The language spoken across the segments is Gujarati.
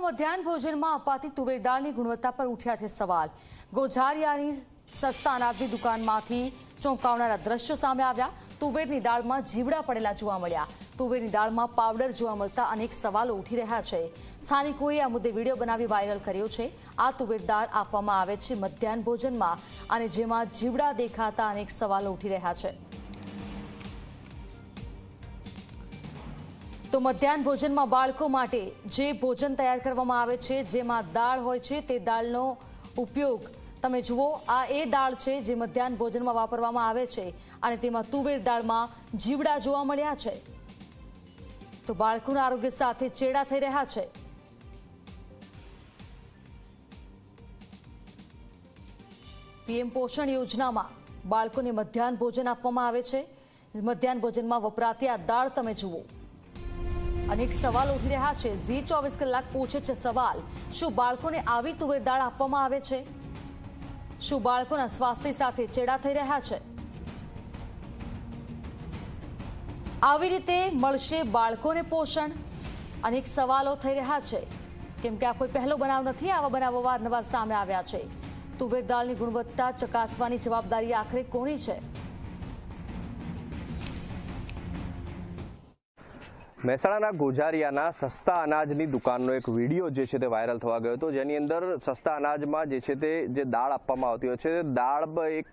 બાળકોમાં મધ્યાહન ભોજનમાં અપાતી તુવેર દાળની ગુણવત્તા પર ઉઠ્યા છે સવાલ। ગોઝારિયાની સસ્તા અનાજની દુકાનમાંથી ચોંકાવનારા દ્રશ્યો સામે આવ્યા। તુવેરની દાળમાં જીવડા પડેલા જોવા મળ્યા। તુવેરની દાળમાં પાવડર જોવા મળતા અનેક સવાલો ઉઠી રહ્યા છે। સ્થાનિકોએ આ મુદ્દે વિડીયો બનાવી વાયરલ કર્યો છે। આ તુવેર દાળ આપવામાં આવે છે મધ્યાહન ભોજનમાં અને જેમાં જીવડા દેખાતા અનેક સવાલો ઉઠી રહ્યા છે। તો મધ્યાહન ભોજનમાં બાળકો માટે જે ભોજન તૈયાર કરવામાં આવે છે જેમાં દાળ હોય છે તે દાળનો ઉપયોગ તમે જુઓ। આ એ દાળ છે જે મધ્યાહન ભોજનમાં વાપરવામાં આવે છે અને તેમાં તુવેર દાળમાં જીવડા જોવા મળ્યા છે। તો બાળકોના આરોગ્ય સાથે ચેડા થઈ રહ્યા છે। પીએમ પોષણ યોજનામાં બાળકોને મધ્યાહન ભોજન આપવામાં આવે છે। મધ્યાહન ભોજનમાં વપરાતી આ દાળ તમે જુઓ। અનેક સવાલ ઉઠી રહ્યા છે। ઝી 24 કલાક પૂછે છે સવાલ, શું બાળકોને આવી તુવેર દાળ આપવામાં આવે છે? શું બાળકોના સ્વાસ્થ્ય સાથે ચેડા થઈ રહ્યા છે? આવી રીતે મળશે બાળકોને પોષણ? અનેક સવાલો થઈ રહ્યા છે કેમ કે આ કોઈ પહેલો બનાવ નથી। આવા બનાવો વારંવાર સામે આવ્યા છે। તુવેર દાળની ગુણવત્તા ચકાસવાની જવાબદારી આખરે કોની છે? મહેસાણાના ગોઝારિયાના સસ્તા અનાજની દુકાનનો એક વિડીયો જે છે તે વાયરલ થવા ગયો હતો, જેની અંદર સસ્તા અનાજમાં જે છે તે જે દાળ આપવામાં આવતી હોય છે, દાળ એક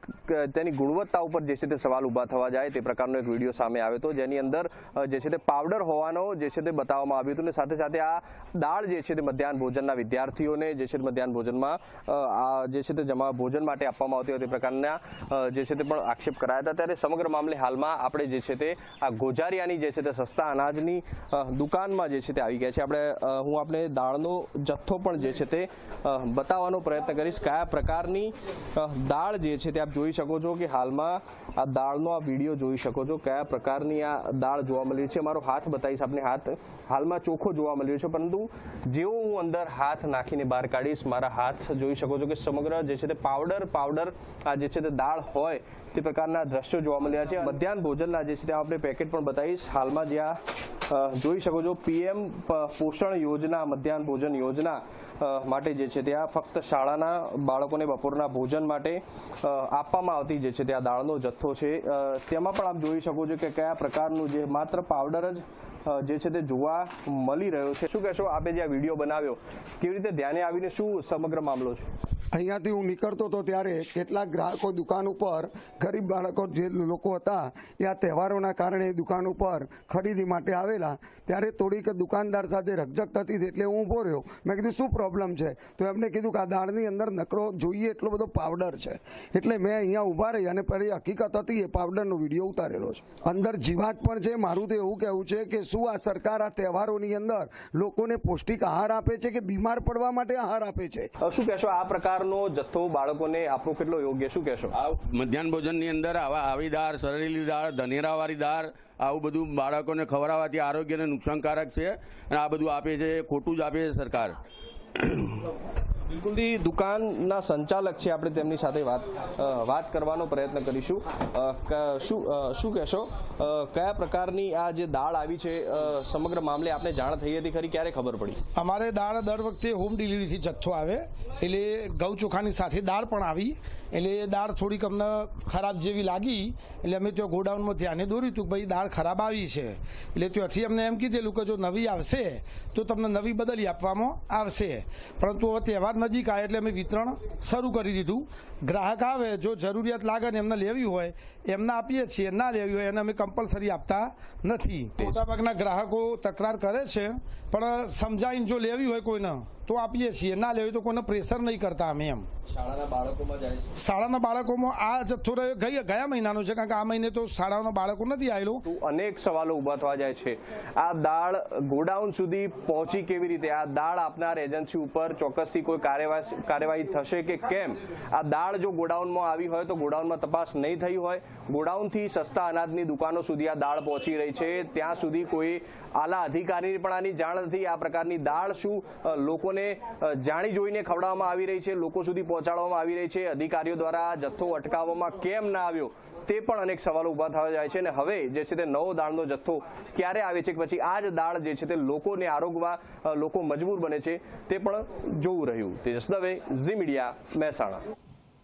તેની ગુણવત્તા ઉપર જે છે તે સવાલ ઊભા થવા જાય તે પ્રકારનો એક વિડીયો સામે આવ્યો હતો, જેની અંદર જે છે તે પાવડર હોવાનો જે છે તે બતાવવામાં આવ્યું હતું અને સાથે સાથે આ દાળ જે છે તે મધ્યાહન ભોજનના વિદ્યાર્થીઓને જે છે તે મધ્યાહન ભોજનમાં આ જે છે તે જમા ભોજન માટે આપવામાં આવતી હોય તે પ્રકારના જે છે તે પણ આક્ષેપ કરાયા હતા। ત્યારે સમગ્ર મામલે હાલમાં આપણે જે છે તે આ ગોઝારિયાની જે છે તે સસ્તા અનાજની દુકાનમાં જે છે તે આવી ગયા છે। હું આપણે દાળનો જથ્થો પણ જે છે તે બતાવવાનો પ્રયત્ન કરીશ। કયા પ્રકારની દાળ જે છે તે આપ જોઈ શકો છો કે હાલમાં આ દાળનો આ વિડીયો જોઈ શકો છો, કયા પ્રકારની આ દાળ જોવા મળી છે। મારો હાથ બતાવીશ આપને, હાથ હાલમાં ચોખ્ખો જોવા મળ્યો છે, પરંતુ જેવો હું અંદર હાથ નાખીને બહાર કાઢીશ મારા હાથ જોઈ શકો છો કે સમગ્ર જે છે તે પાવડર આ જે છે તે દાળ હોય તે પ્રકારના દ્રશ્યો જોવા મળ્યા છે। મધ્યાહન ભોજનના જે છે તે આપણે પેકેટ પણ બતાવીશ। હાલમાં જ્યાં જોઈ શકો છો પીએમ પોષણ યોજના મધ્યાહન ભોજન યોજના માટે જે છે ત્યાં ફક્ત શાળાના બાળકોને બપોરના ભોજન માટે આપવામાં આવતી જે છે ત્યાં દાળનો જથ્થો છે, તેમાં પણ આપ જોઈ શકો છો કે કયા પ્રકારનું જે માત્ર પાવડર જ જે છે તે જોવા મળી રહ્યો છે। શું કહેશો, આપે જે આ વિડીયો બનાવ્યો કેવી રીતે ધ્યાને આવીને શું સમગ્ર મામલો છે? અહીંયાથી હું નીકળતો હતો ત્યારે કેટલાક ગ્રાહકો દુકાન ઉપર, ગરીબ બાળકો જે લોકો હતા એ આ તહેવારોના કારણે દુકાન ઉપર ખરીદી માટે આવેલા, ત્યારે થોડીક દુકાનદાર સાથે રકઝક થતી એટલે હું ઊભો રહ્યો। મેં કીધું શું પ્રોબ્લેમ છે? તો એમને કીધું કે આ દાળની અંદર નકરો જોઈએ એટલો બધો પાવડર છે, એટલે મેં અહીંયા ઊભા રહી અને પહેલી હકીકત હતી એ પાવડરનો વિડીયો ઉતારેલો છે। અંદર જીવાત પણ છે। મારું તો એવું કહેવું છે કે શું આ સરકાર આ તહેવારોની અંદર લોકોને પૌષ્ટિક આહાર આપે છે કે બીમાર પડવા માટે આહાર આપે છે? શું કહેશો, આ પ્રકારનો જથ્થો બાળકોને આપવો કેટલો યોગ્ય? શું કહેશો? આ મધ્યાહન ભોજનની અંદર આવી દાળ, સરેલી દાળ, ધનેરાવાળી દાળ, આવું બધું બાળકોને ખવડાવવાથી આરોગ્યને નુકસાનકારક છે અને આ બધું આપે છે, ખોટું જ આપે છે સરકાર। બિલકુલથી દુકાનના સંચાલક છે, આપણે તેમની સાથે વાત કરવાનો પ્રયત્ન કરીશું। શું કહેશો, કયા પ્રકારની આ જે દાળ આવી છે સમગ્ર મામલે આપને જાણ થઈ હતી ખરી? ક્યારે ખબર પડી? અમારે દાળ દર વખતે હોમ ડિલિવરીથી જથ્થો આવે એટલે ઘઉં ચોખાની સાથે દાળ પણ આવી, એટલે એ દાળ થોડીક અમને ખરાબ જેવી લાગી એટલે અમે ત્યાં ગોડાઉનમાં ધ્યાને દોર્યું હતું કે ભાઈ દાળ ખરાબ આવી છે, એટલે ત્યાંથી અમને એમ કીધેલું કે જો નવી આવશે તો તમને નવી બદલી આપવામાં આવશે। પરંતુ હવે તહેવાર નજીક આવે એટલે અમે વિતરણ શરૂ કરી દીધું। ગ્રાહક આવે, જો જરૂરિયાત લાગે ને એમને લેવી હોય એમને આપીએ છીએ, ના લેવી હોય એને અમે કમ્પલસરી આપતા નથી। મોટાભાગના ગ્રાહકો તકરાર કરે છે, પણ સમજાવીને જો લેવી હોય કોઈને તો આપીએ છીએ, ના લેવી તો કોઈને પ્રેશર નહીં કરતા અમે એમ। શાળાના બાળકોમાં જાય છે? શાળાના બાળકોમાં આ જથ્થો ગયા મહિનાનો છે, કારણ કે આ મહિને તો શાળાના બાળકો નથી આવેલું। અનેક સવાલો ઊભા થવા જાય છે। આ દાળ ગોડાઉન સુધી પહોંચી કેવી રીતે? આ દાળ આપનાર એજન્સી ઉપર ચોક્કસથી કોઈ કાર્યવાહી થશે કે કેમ? આ દાળ જો ગોડાઉનમાં આવી હોય તો ગોડાઉનમાં તપાસ નહીં થઈ હોય, ગોડાઉનથી સસ્તા અનાજની દુકાનો સુધી આ દાળ પહોંચી રહી છે, ત્યાં સુધી કોઈ આલા અધિકારીની પણ આની જાણ નથી। આ પ્રકારની દાળ શું લોકોને જાણી જોઈને ખવડાવવામાં આવી રહી છે, લોકો સુધી પહોંચાડવામાં આવી રહી છે? અધિકારીઓ દ્વારા જથ્થો અટકાવવામાં કેમ ના આવ્યો તે પણ અનેક સવાલો ઊભા થવા જાય છે અને હવે જે છે તે નવો દાળનો જથ્થો ક્યારે આવે છે કે પછી આ જ દાળ જે છે તે લોકોને આરોગવા લોકો મજબૂર બને છે તે પણ જોવું રહ્યું. તેજસ દવે, ઝી મીડિયા, મહેસાણા.